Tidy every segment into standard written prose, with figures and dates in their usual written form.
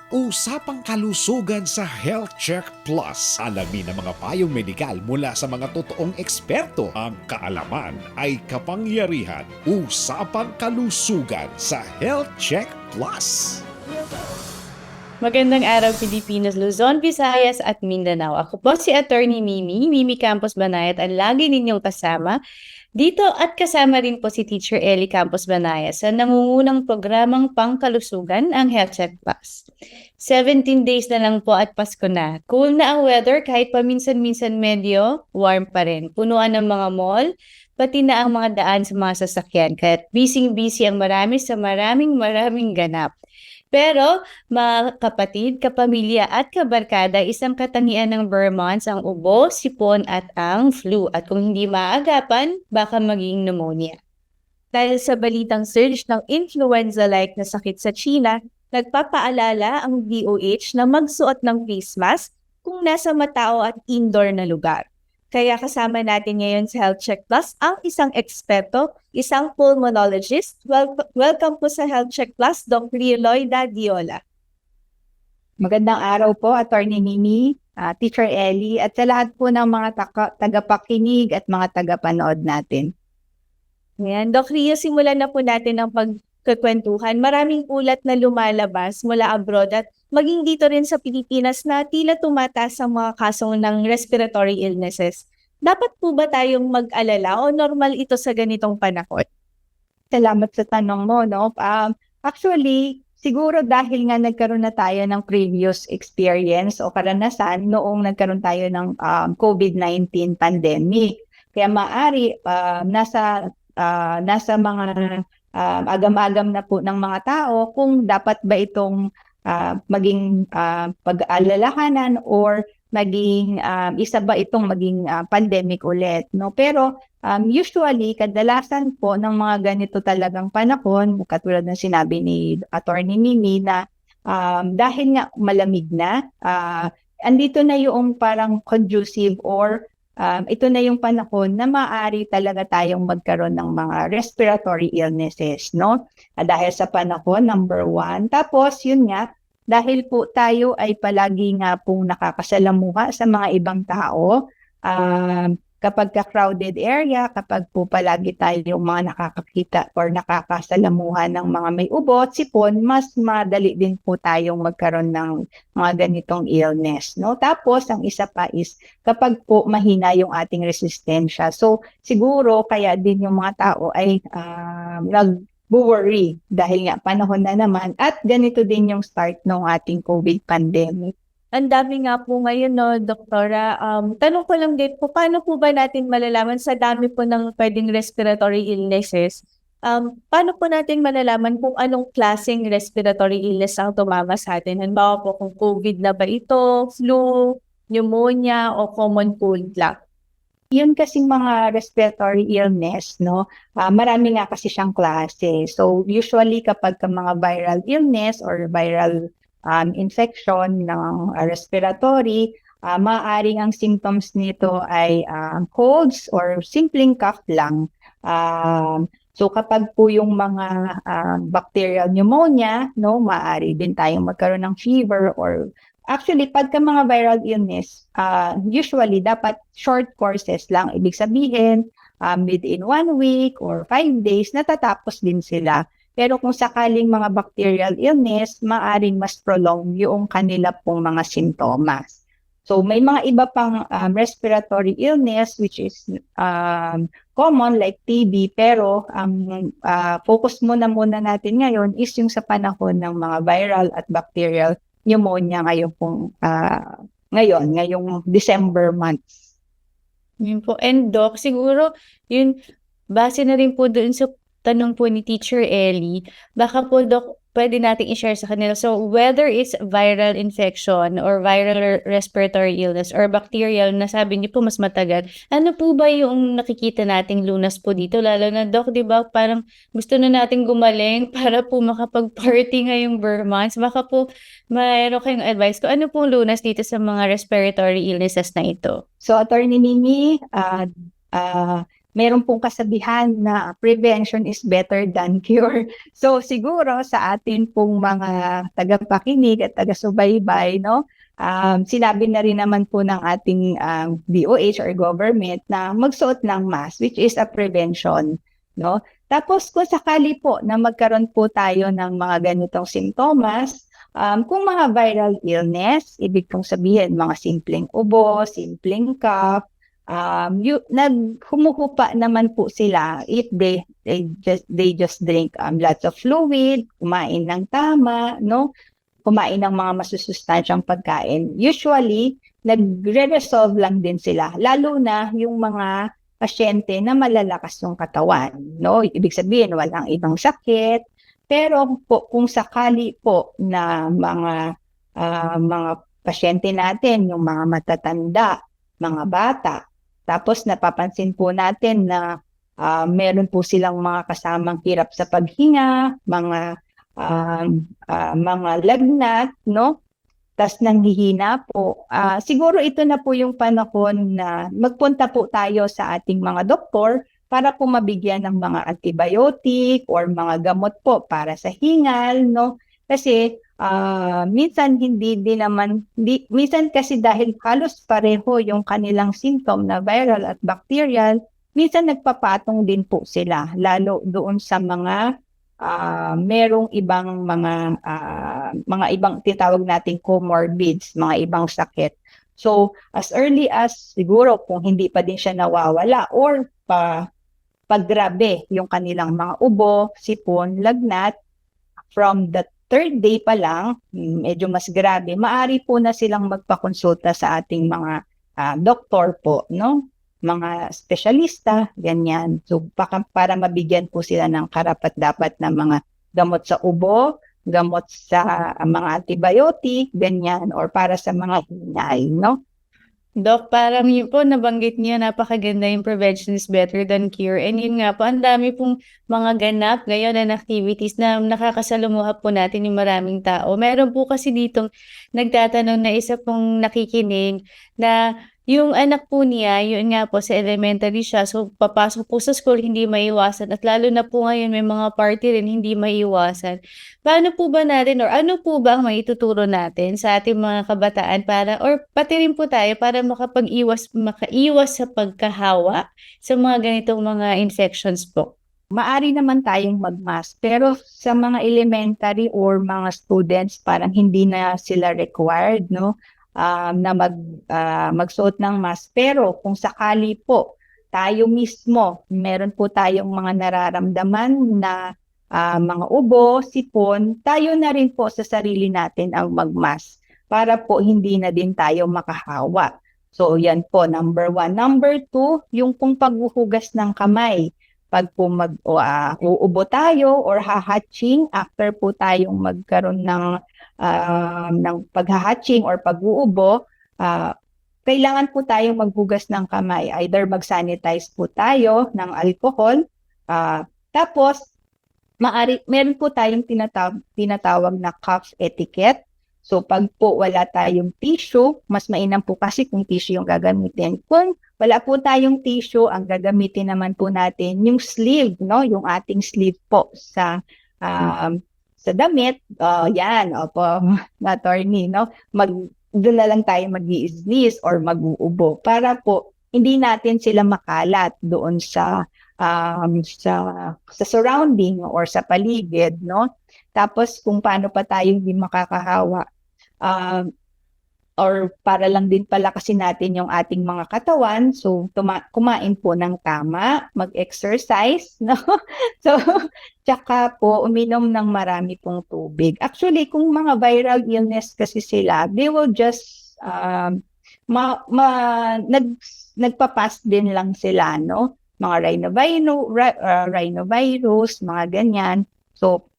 Usapang kalusugan sa Health Check Plus. Alamin ang mga payong medikal mula sa mga totoong eksperto. Ang kaalaman ay kapangyarihan. Usapang kalusugan sa Health Check Plus. Magandang araw Pilipinas, Luzon, Visayas at Mindanao. Ako po si Attorney Mimi Campos Banayat, ang lagi ninyong kasama dito at kasama rin po si Teacher Ellie Campos Banayat sa nangungunang programang pangkalusugan ang Health Check Plus. 17 days na lang po at Pasko na. Cool na ang weather kahit paminsan-minsan medyo warm pa rin. Punuan ng mga mall, pati na ang mga daan sa mga sasakyan. Kaya busy ang marami sa maraming ganap. Pero, mga kapatid, kapamilya at kabarkada, isang katangian ng Vermont ang ubo, sipon at ang flu. At kung hindi maagapan, baka maging pneumonia. Dahil sa balitang surge ng influenza-like na sakit sa China, nagpapaalala ang DOH na magsuot ng face mask kung nasa matao at indoor na lugar. Kaya kasama natin ngayon sa Health Check Plus ang isang eksperto, isang pulmonologist. Welcome po sa Health Check Plus, Dr. Lloyda Diola. Magandang araw po, Attorney Mimi, Teacher Ellie, at sa lahat po ng mga tagapakinig at mga tagapanood natin. Ayan, Doc Rio, simulan na po natin ang pagkukwentuhan. Maraming ulat na lumalabas mula abroad at maging dito rin sa Pilipinas na tila tumataas ang mga kasong ng respiratory illnesses. Dapat po ba tayong mag-alala o normal ito sa ganitong panahon? Salamat sa tanong mo, no? Actually, siguro dahil nga nagkaroon na tayo ng previous experience o karanasan noong nagkaroon tayo ng COVID-19 pandemic. Kaya maaari nasa mga agam-agam na po ng mga tao kung dapat ba itong maging pag-alalahanan or maging isa ba itong maging pandemic ulit, no? Pero usually kadalasan po ng mga ganito talagang panahon, katulad ng sinabi ni Attorney Mimi na dahil nga malamig na, andito na yung parang conducive or ito na yung panahon na maaari talaga tayong magkaroon ng mga respiratory illnesses, no? Dahil sa panahon, number one. Tapos, yun nga, dahil po tayo ay palagi nga pong nakakasalamuha sa mga ibang tao, kapag ka-crowded area, kapag po palagi tayong mga nakakakita or nakakasalamuha ng mga may ubo at sipon, mas madali din po tayong magkaroon ng mga ganitong illness, no? Tapos, ang isa pa is kapag po mahina yung ating resistensya. So, siguro kaya din yung mga tao ay nag-worry dahil nga panahon na naman at ganito din yung start ng ating COVID pandemic. Ang dami nga po ngayon, no, Doktora. Tanong ko lang din po, paano po ba natin malalaman sa dami po ng pwedeng respiratory illnesses? Paano po natin malalaman kung anong klaseng respiratory illness ang tumama sa atin? Halimbawa po kung COVID na ba ito, flu, pneumonia, o common cold lang? Yun kasing mga respiratory illness, no? Marami nga kasi siyang klase. So, usually kapag ka mga viral illness or viral infection ng respiratory, maaaring ang symptoms nito ay colds or simpleng cough lang. So kapag po yung mga bacterial pneumonia, no, maaari din tayong magkaroon ng fever or actually pagka mga viral illness, usually dapat short courses lang. Ibig sabihin, within 1 week or 5 days, natatapos din sila. Pero kung sakaling mga bacterial illness, maaring mas prolong yung kanila pong mga sintomas. So may mga iba pang respiratory illness which is common like TB, pero ang focus muna natin ngayon is yung sa panahon ng mga viral at bacterial pneumonia ngayong December months. Yun po. And Doc, siguro, yun, base na rin po doon sa tanong po ni Teacher Ellie, baka po, Doc, pwede nating i-share sa kanila. So, whether it's viral infection or viral respiratory illness or bacterial, na sabi niyo po mas matagal, ano po ba yung nakikita nating lunas po dito? Lalo na, Doc, di ba, parang gusto na nating gumaling para po makapag-party ngayong Vermont. Baka po, mayroon kayong advice ko. Ano pong lunas dito sa mga respiratory illnesses na ito? So, Attorney Mimi, meron pong kasabihan na prevention is better than cure. So siguro sa atin pong mga tagapakinig at taga-subaybay, no, sinabi na rin naman po ng ating DOH or government na magsuot ng mask, which is a prevention, no. Tapos kung sakali po na magkaroon po tayo ng mga ganitong simptomas, kung mga viral illness, ibig kong sabihin mga simpleng ubo, simpleng cough, humuhupa naman po sila if they just drink lots of fluid, kumain ng tama, no? Kumain ng mga masusustansyang pagkain. Usually, nagre-resolve lang din sila, lalo na yung mga pasyente na malalakas yung katawan, no? Ibig sabihin, walang ibang sakit. Pero po, kung sakali po na mga pasyente natin, yung mga matatanda, mga bata, tapos napapansin po natin na meron po silang mga kasamang hirap sa paghinga, mga lagnat, no? Tas nanghihina po. Siguro ito na po yung panahon na magpunta po tayo sa ating mga doktor para po mabigyan ng mga antibiotic or mga gamot po para sa hingal, no? Kasi minsan minsan kasi dahil halos pareho yung kanilang symptom na viral at bacterial, minsan nagpapatong din po sila, lalo doon sa mga merong ibang mga ibang tinatawag nating comorbids, mga ibang sakit. So, as early as siguro kung hindi pa din siya nawawala or paggrabe yung kanilang mga ubo, sipon, lagnat, from the third day pa lang, medyo mas grabe, maaari po na silang magpakonsulta sa ating mga doktor po, no? Mga espesyalista, ganyan. So, para mabigyan po sila ng karapat-dapat na mga gamot sa ubo, gamot sa mga antibiotic, ganyan, or para sa mga hinay, no? Doc, parang yun po, nabanggit niyo, napakaganda yung prevention is better than cure. And yun nga po, ang dami pong mga ganap ngayon na activities na nakakasalumuha po natin yung maraming tao. Meron po kasi ditong nagtatanong na isa pong nakikinig na yung anak po niya, yun nga po, sa elementary siya. So, papasok po sa school, hindi maiwasan. At lalo na po ngayon, may mga party rin, hindi maiwasan. Paano po ba natin or ano po ba ang maituturo natin sa ating mga kabataan para or pati rin po tayo para makaiwas sa pagkahawa sa mga ganitong mga infections po? Maari naman tayong mag-mask, pero sa mga elementary or mga students, parang hindi na sila required, no? Na magsuot ng mask. Pero kung sakali po tayo mismo, meron po tayong mga nararamdaman na mga ubo, sipon, tayo na rin po sa sarili natin ang mag-mask para po hindi na din tayo makahawa. So yan po, number 1. Number 2, yung pong paghuhugas ng kamay. Pag po uubo tayo or hahatching, after po tayong magkaroon ng paghahatching or pag-uubo, kailangan po tayong maghugas ng kamay. Either mag-sanitize po tayo ng alcohol, tapos meron po tayong tinatawag na cough etiquette. So pag po wala tayong tissue, mas mainam po kasi kung tissue yung gagamitin. Kung wala po tayong tissue, ang gagamitin naman po natin yung sleeve, no? Yung ating sleeve po sa damit. Yan, opo, attorney, no? Doon na lang tayo mag-i-sneeze or mag-uubo para po hindi natin sila makalat doon sa surrounding or sa paligid, no? Tapos kung paano pa tayo hindi makakahawa, or para lang din palakasin natin yung ating mga katawan, so kumain po ng tama, mag-exercise, no? So, tsaka po uminom ng marami pong tubig. Actually, kung mga viral illness kasi sila, they will just nagpapass din lang sila, no? Mga rhinovirus, mga ganyan. So,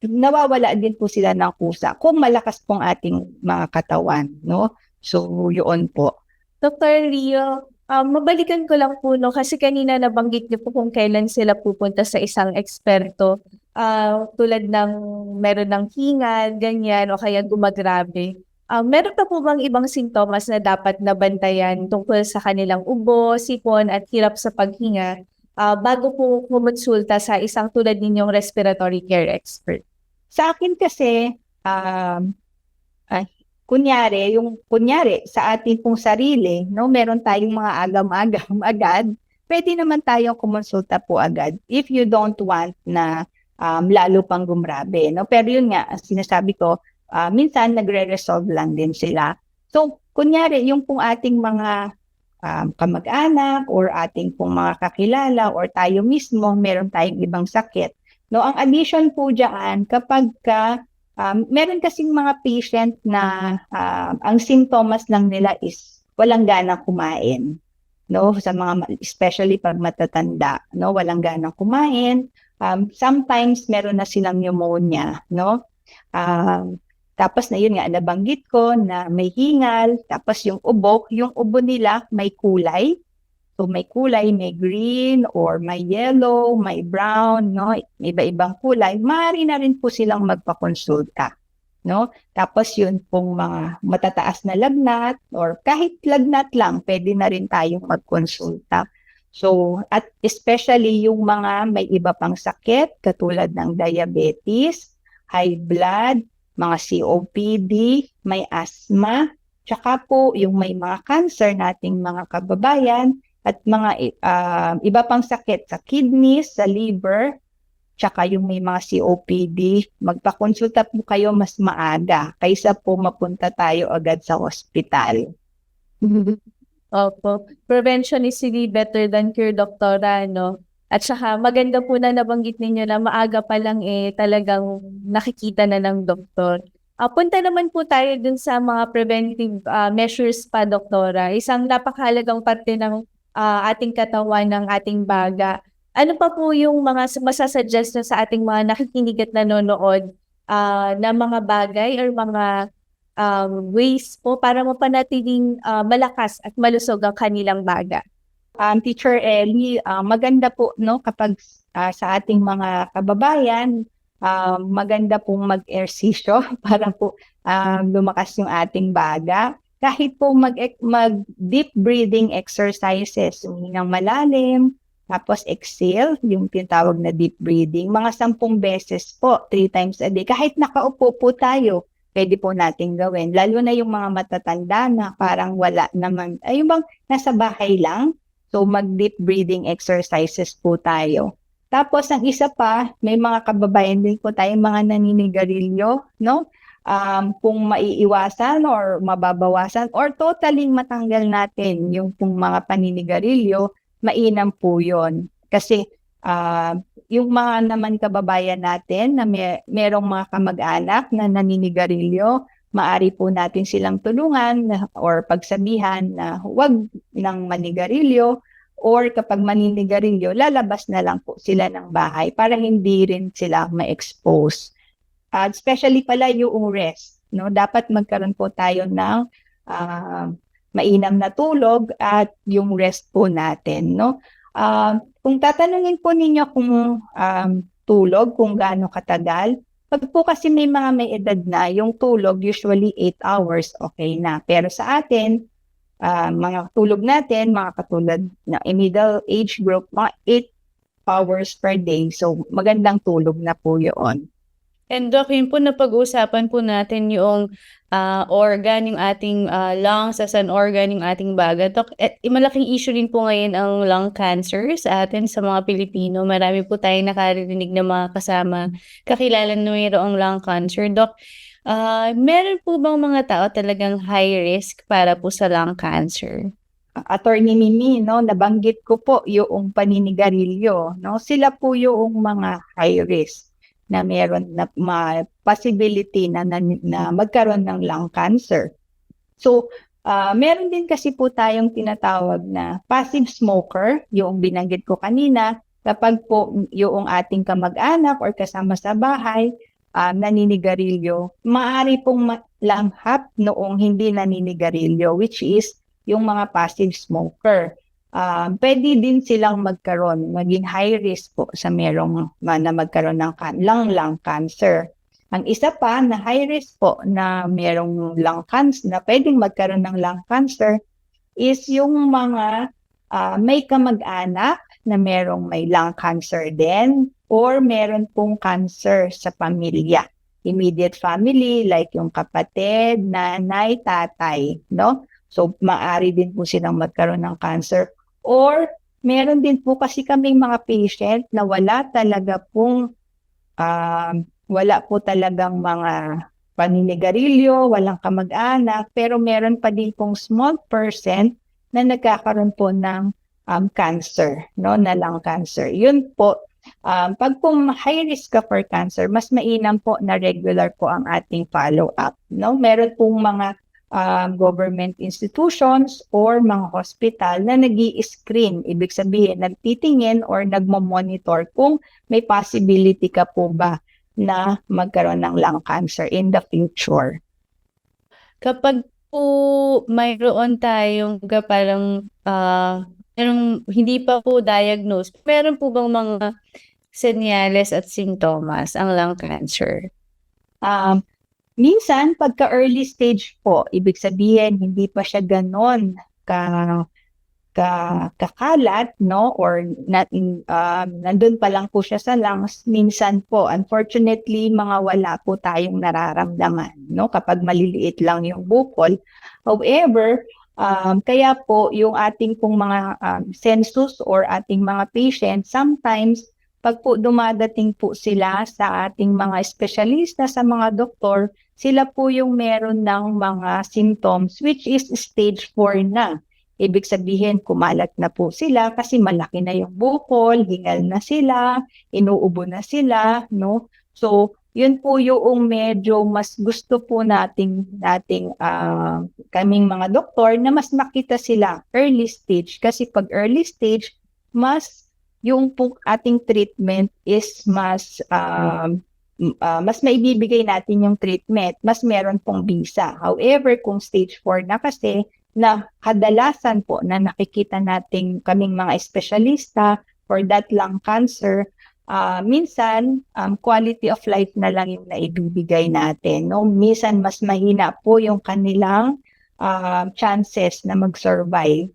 nawawala din po sila ng kusa kung malakas pong ating mga katawan, no? So, yun po. Dr. Rio, mabalikan ko lang po, no, kasi kanina nabanggit niyo po kung kailan sila pupunta sa isang eksperto. Tulad ng meron ng hingal, ganyan, o kaya gumagrabe. meron pa po bang ibang sintomas na dapat nabantayan tungkol sa kanilang ubo, sipon at hirap sa paghinga bago po kumonsulta sa isang tulad ninyong respiratory care expert? Sa akin kasi, ay, kunyari sa atin pong sarili, no, meron tayong mga agam-agam agad, pwede naman tayong kumonsulta po agad if you don't want na lalo pang gumrabe, no? Pero yun nga, sinasabi ko, minsan nagre-resolve lang din sila. So, kunyari, yung pong ating mga kamag-anak or ating pong mga kakilala or tayo mismo, meron tayong ibang sakit. No, ang addition po dyan, kapag meron kasing mga patient na ang sintomas lang nila is walang ganang kumain. No, sa mga especially pag matatanda, no, walang ganang kumain. Sometimes meron na silang pneumonia, no? Tapos na yun nga, nabanggit ko na may hingal, tapos yung ubo nila may kulay. So may kulay, may green or may yellow, may brown, no? Iba-ibang kulay. Maaari na rin po silang magpakonsulta, no? Tapos yun pong mga matataas na lagnat or kahit lagnat lang, pwede na rin tayong magkonsulta. So, at especially yung mga may iba pang sakit, katulad ng diabetes, high blood, mga COPD, may asthma, tsaka po yung may mga cancer nating mga kababayan, at mga iba pang sakit sa kidneys, sa liver, tsaka yung may mga COPD, magpakonsulta po kayo mas maaga kaysa po mapunta tayo agad sa ospital. Opo. Prevention is really better than cure, Doktora, no? At saka maganda po na nabanggit ninyo na maaga pa lang talagang nakikita na ng doktor. Punta naman po tayo dun sa mga preventive measures pa, Doktora. Isang napakahalagang parte ng ating katawan, ng ating baga. Ano pa po yung mga masasuggest nyo sa ating mga nakikinig at nanonood na mga bagay or mga ways po para mapanatiling malakas at malusog ang kanilang baga? Teacher Ellie, maganda po, no, kapag sa ating mga kababayan, maganda pong mag-ehersisyo para po lumakas yung ating baga. Kahit po mag-deep breathing exercises, humingang malalim, tapos exhale, yung tinatawag na deep breathing, mga 10 beses po, 3 times a day. Kahit nakaupo po tayo, pwede po natin gawin. Lalo na yung mga matatanda na parang wala naman, ay yung bang nasa bahay lang, so mag-deep breathing exercises po tayo. Tapos ang isa pa, may mga kababayan din po tayong mga naninigarilyo, no? Kung maiiwasan or mababawasan or totally matanggal natin yung pong mga paninigarilyo, mainam po yun. Kasi yung mga naman kababayan natin na merong mga kamag-anak na naninigarilyo, maari po natin silang tulungan or pagsabihan na huwag nang manigarilyo, or kapag maninigarilyo, lalabas na lang po sila ng bahay para hindi rin sila ma-expose. Especially pala yung rest, no? Dapat magkaroon po tayo ng mainam na tulog at yung rest po natin, no? Kung tatanungin po ninyo kung tulog, kung gaano katagal, pag po kasi may mga may edad na, yung tulog usually 8 hours, okay na. Pero sa atin, mga tulog natin, mga katulad na middle age group, mga 8 hours per day. So, magandang tulog na po yun. And Doc, yun po napag-uusapan po natin yung organ, yung ating lungs as an organ, yung ating baga. Doc, malaking issue din po ngayon ang lung cancer sa atin, sa mga Pilipino. Marami po tayong nakarinig na mga kasama, kakilala na mayroong lung cancer. Doc, meron po bang mga tao talagang high risk para po sa lung cancer? Attorney Mimi, no, nabanggit ko po yung paninigarilyo, no? Sila po yung mga high risk na meron na possibility na magkaroon ng lung cancer. So, meron din kasi po tayong tinatawag na passive smoker, yung binanggit ko kanina, kapag po yung ating kamag-anak or kasama sa bahay, naninigarilyo, maaari pong langhap noong hindi naninigarilyo, which is yung mga passive smoker. Pwede din silang maging high risk po sa merong na magkaroon ng lung cancer. Ang isa pa na high risk po na merong lung cancer, na pwedeng magkaroon ng lung cancer is yung mga may kamag-anak na merong may lung cancer din or meron pong cancer sa pamilya. Immediate family like yung kapatid, nanay, tatay, no? So maaari din po silang magkaroon ng cancer. Or meron din po kasi kaming mga patient na wala po talagang mga paninigarilyo, walang kamag-anak, pero meron pa din pong small percent na nagkakaroon po ng cancer, no, na lung cancer. Yun po, pag po high risk ka for cancer, mas mainam po na regular po ang ating follow-up, no? Meron pong mga government institutions or mga hospital na nag-i-screen, ibig sabihin, nagtitingin or nagmo-monitor kung may possibility ka po ba na magkaroon ng lung cancer in the future. Kapag po mayroon tayong parang hindi pa po diagnose, meron po bang mga senyales at simptomas ang lung cancer? Minsan, pagka early stage po, ibig sabihin, hindi pa siya ganon kakalat, no? Or nandun pa lang po siya sa lungs. Minsan po, unfortunately, mga wala po tayong nararamdaman, no? Kapag maliliit lang yung bukol. However, kaya po yung ating pong mga census or ating mga patients, sometimes pag po dumadating po sila sa ating mga espesyalista, sa mga doktor, sila po yung meron ng mga symptoms which is stage 4 na. Ibig sabihin, kumalat na po sila kasi malaki na yung bukol, hingal na sila, inuubo na sila, no? So, yun po yung medyo mas gusto po kaming mga doktor na mas makita sila early stage. Kasi pag early stage, yung po ating treatment is mas maibibigay natin yung treatment, mas meron pong bisa. However, kung stage 4 na kasi, na kadalasan po na nakikita natin kaming mga espesyalista for that lung cancer, minsan quality of life na lang yung naibibigay natin, no? Minsan mas mahina po yung kanilang chances na mag-survive.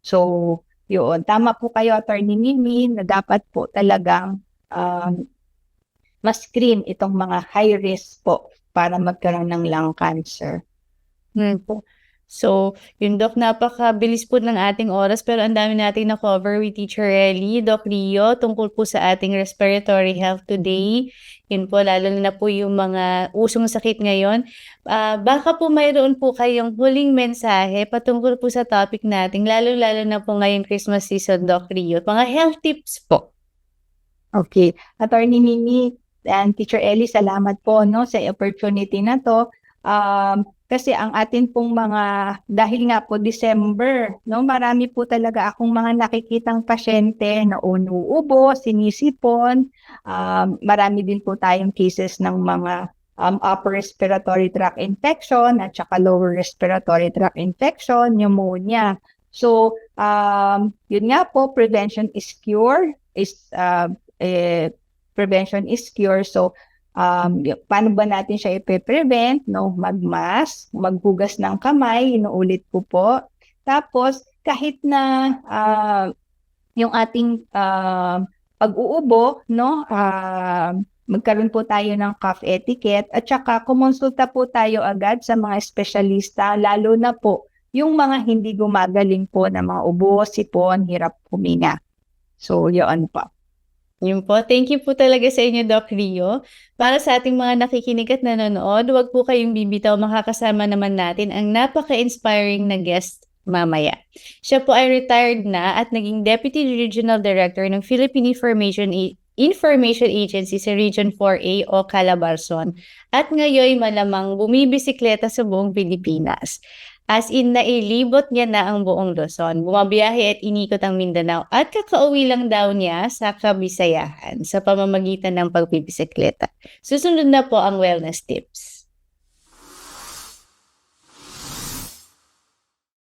So, yun, tama po kayo, Attorney Mimi, na dapat po talagang ma-screen itong mga high risk po para magkaroon ng lung cancer. Po. So, yun Doc, napakabilis po ng ating oras pero ang dami nating na-cover with Teacher Ellie, Doc Rio, tungkol po sa ating respiratory health today. Yun po, lalo na po yung mga usong sakit ngayon. Baka po mayroon po kayong huling mensahe patungkol po sa topic natin, lalo-lalo na po ngayong Christmas season, Doc Rio. Mga health tips po. Okay. Attorney Mimi and Teacher Ellie, salamat po, no, sa opportunity na to. Kasi ang atin pong dahil nga po December, no, marami po talaga akong mga nakikitang pasyente na unuubo, sinisipon. Marami din po tayong cases ng mga upper respiratory tract infection at saka lower respiratory tract infection, pneumonia. So, yun nga po, prevention is cure. Prevention is cure. So, paano ba natin siya i-prevent? No, mag-mask, maghugas ng kamay, inuulit ko po. Tapos, kahit na yung ating pag-uubo, no, magkaroon po tayo ng cough etiquette at saka kumonsulta po tayo agad sa mga espesyalista, lalo na po yung mga hindi gumagaling po na mga ubo, sipon, hirap huminga. So, yun po. Yun po. Thank you po talaga sa inyo, Doc Rio. Para sa ating mga nakikinig at nanonood, huwag po kayong bibitaw, makakasama naman natin ang napaka-inspiring na guest mamaya. Siya po ay retired na at naging Deputy Regional Director ng Philippine Information Agency sa Region 4A o Calabarzon at ngayon malamang bumibisikleta sa buong Pilipinas. As in, nailibot niya na ang buong Luzon. Bumabiyahe at inikot ang Mindanao at kakauwi lang daw niya sa Kabisayahan sa pamamagitan ng pagbibisikleta. Susunod na po ang wellness tips.